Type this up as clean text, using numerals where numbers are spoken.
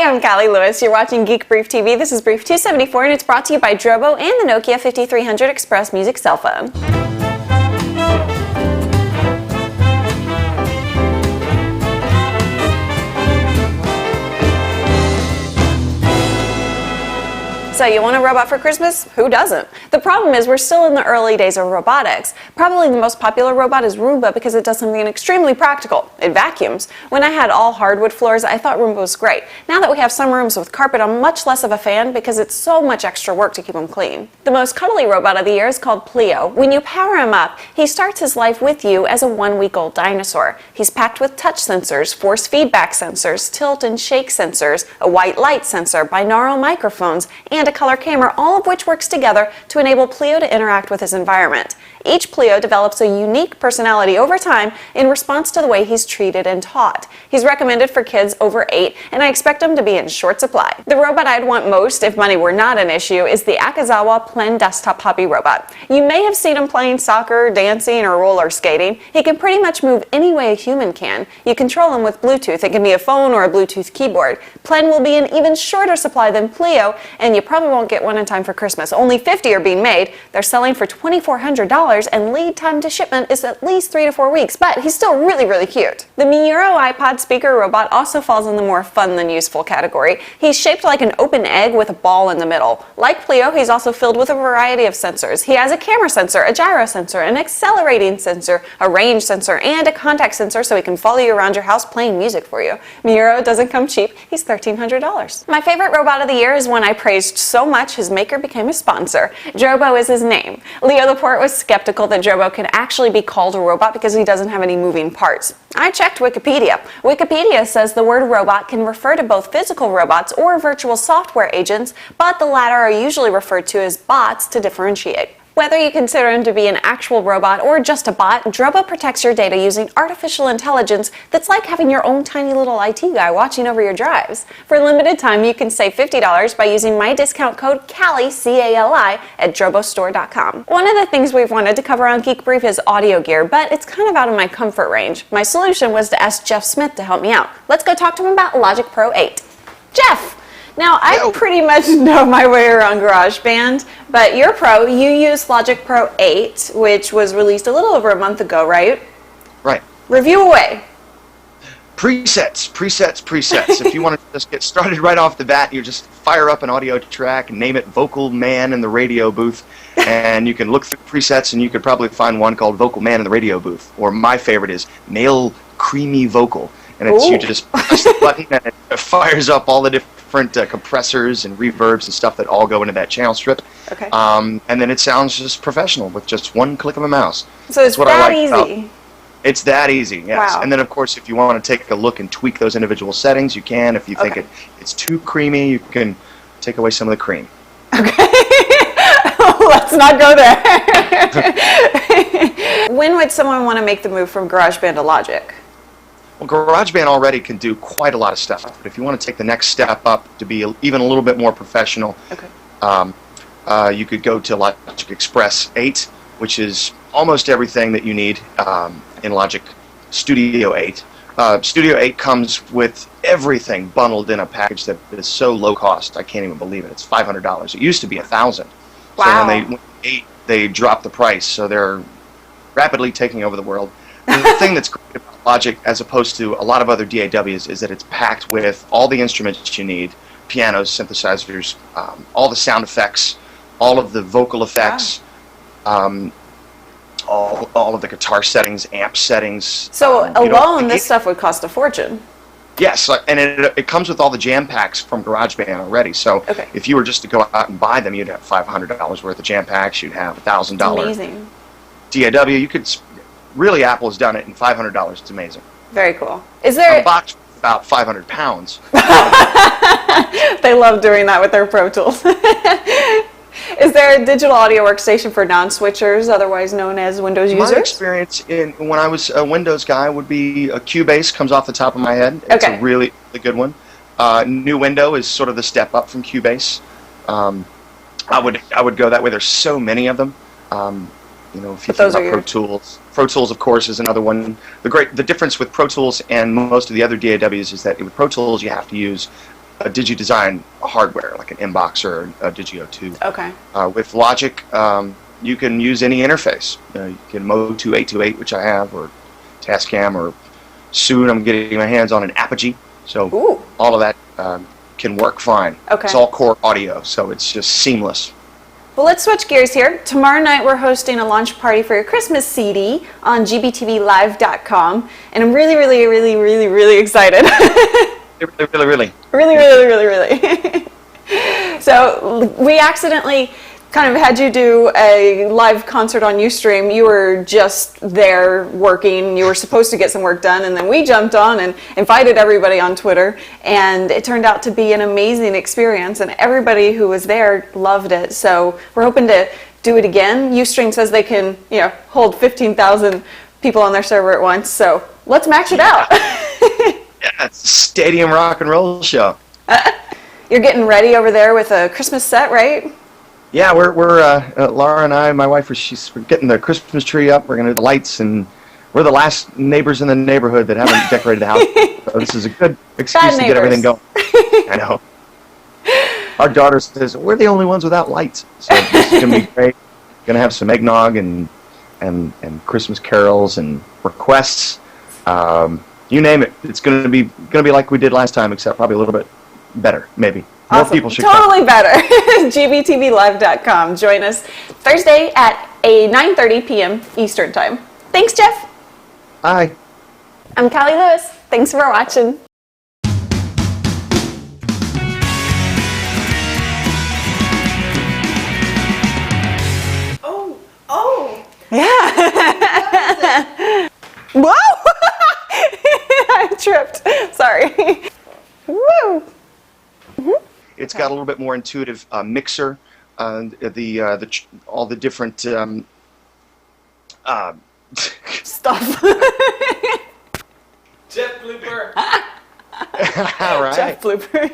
Hey, I'm Callie Lewis. You're watching Geek Brief TV. This is Brief 274, and it's brought to you by Drobo and the Nokia 5300 Express Music cell phone. So you want a robot for Christmas? Who doesn't? The problem is we're still in the early days of robotics. Probably the most popular robot is Roomba because it does something extremely practical. It vacuums. When I had all hardwood floors, I thought Roomba was great. Now that we have some rooms with carpet, I'm much less of a fan because it's so much extra work to keep them clean. The most cuddly robot of the year is called Plio. When you power him up, he starts his life with you as a 1-week-old dinosaur. He's packed with touch sensors, force feedback sensors, tilt and shake sensors, a white light sensor, binaural microphones, and a color camera, all of which works together to enable Plio to interact with his environment. Each Plio develops a unique personality over time in response to the way he's treated and taught. He's recommended for kids over 8, and I expect him to be in short supply. The robot I'd want most, if money were not an issue, is the Akazawa Plen desktop hobby robot. You may have seen him playing soccer, dancing, or roller skating. He can pretty much move any way a human can. You control him with Bluetooth. It can be a phone or a Bluetooth keyboard. Plen will be in even shorter supply than Plio, and you probably won't get one in time for Christmas. Only 50 are being made. They're selling for $2,400, and lead time to shipment is at least 3 to 4 weeks, but he's still really, really cute. The Miuro iPod speaker robot also falls in the more fun than useful category. He's shaped like an open egg with a ball in the middle. Like Plio, he's also filled with a variety of sensors. He has a camera sensor, a gyro sensor, an accelerating sensor, a range sensor, and a contact sensor so he can follow you around your house playing music for you. Miuro doesn't come cheap. He's $1,300. My favorite robot of the year is one I praised so much his maker became a sponsor. Jobo is his name. Leo Laporte was skeptical that Jobo can actually be called a robot because he doesn't have any moving parts. I checked Wikipedia. Wikipedia says the word robot can refer to both physical robots or virtual software agents, but the latter are usually referred to as bots to differentiate. Whether you consider him to be an actual robot or just a bot, Drobo protects your data using artificial intelligence that's like having your own tiny little IT guy watching over your drives. For a limited time, you can save $50 by using my discount code CALI, C-A-L-I, at drobostore.com. One of the things we've wanted to cover on Geek Brief is audio gear, but it's kind of out of my comfort range. My solution was to ask Jeff Smith to help me out. Let's go talk to him about Logic Pro 8. Jeff! Now, I pretty much know my way around GarageBand, but you're pro. You use Logic Pro 8, which was released a little over a month ago, right? Right. Review away. Presets. If you want to just get started right off the bat, you just fire up an audio track, name it Vocal Man in the Radio Booth, and you can look through presets, and you could probably find one called Vocal Man in the Radio Booth. Or my favorite is Male Creamy Vocal. And it's you just press the button, and it fires up all the different compressors and reverbs and stuff that all go into that channel strip. Okay. And then it sounds just professional with just one click of a mouse. So it's that easy? It's that easy, yes. Wow. And then, of course, if you want to take a look and tweak those individual settings, you can. If you think it's too creamy, you can take away some of the cream. Okay. Let's not go there. When would someone want to make the move from GarageBand to Logic? Well, GarageBand already can do quite a lot of stuff, but if you want to take the next step up to be even a little bit more professional, you could go to Logic Express 8, which is almost everything that you need in Logic Studio 8. Studio 8 comes with everything bundled in a package that is so low cost, I can't even believe it. It's $500. It used to be $1,000. Wow. So when they dropped the price, so they're rapidly taking over the world. The thing that's great about Logic, as opposed to a lot of other DAWs, is that it's packed with all the instruments you need: pianos, synthesizers, all the sound effects, all of the vocal effects, all of the guitar settings, amp settings. So alone, this stuff would cost a fortune. Yes, and it comes with all the jam packs from GarageBand already. So if you were just to go out and buy them, you'd have $500 worth of jam packs. You'd have $1,000. Amazing. DAW, you could. Really, Apple has done it in $500. It's amazing. Very cool. Is there a box about 500 pounds? They love doing that with their Pro Tools. Is there a digital audio workstation for non-switchers, otherwise known as Windows users? My experience when I was a Windows guy would be a Cubase. Comes off the top of my head. It's a really good one. New Window is sort of the step up from Cubase. I would go that way. There's so many of them. You know, if you think about Pro Tools. Pro Tools, of course, is another one. The difference with Pro Tools and most of the other DAWs is that with Pro Tools you have to use a DigiDesign hardware, like an Inbox or a Digio 2. Okay. With Logic, you can use any interface. You can Mode 2828, which I have, or Tascam, or soon I'm getting my hands on an Apogee. So Ooh. all of that can work fine. Okay. It's all core audio, so it's just seamless. Well, let's switch gears here. Tomorrow night we're hosting a launch party for your Christmas CD on gbtvlive.com, and I'm really, really, really, really, really excited. Really. Really. So we accidentally kind of had you do a live concert on Ustream. You were just there working. You were supposed to get some work done, and then we jumped on and invited everybody on Twitter, and it turned out to be an amazing experience, and everybody who was there loved it. So we're hoping to do it again. Ustream says they can, hold 15,000 people on their server at once, so let's max it out. Yeah, it's a stadium rock and roll show. You're getting ready over there with a Christmas set, right? Yeah, we're Laura and I, my wife, we're getting the Christmas tree up. We're going to do the lights, and we're the last neighbors in the neighborhood that haven't decorated the house. So this is a good excuse to get everything going. I know. Our daughter says, we're the only ones without lights. So this is going to be great. Going to have some eggnog and Christmas carols and requests. You name it. It's going to be like we did last time, except probably a little bit better, maybe. More Awesome. people should totally come. better. gbtvlive.com. Join us Thursday at 9:30 p.m. Eastern Time. Thanks, Jeff. Bye. I'm Callie Lewis. Thanks for watching. Oh! Yeah. Whoa! I tripped. Sorry. Woo! It's got a little bit more intuitive mixer, all the different Stuff. Jeff Blooper! all right. Jeff Blooper.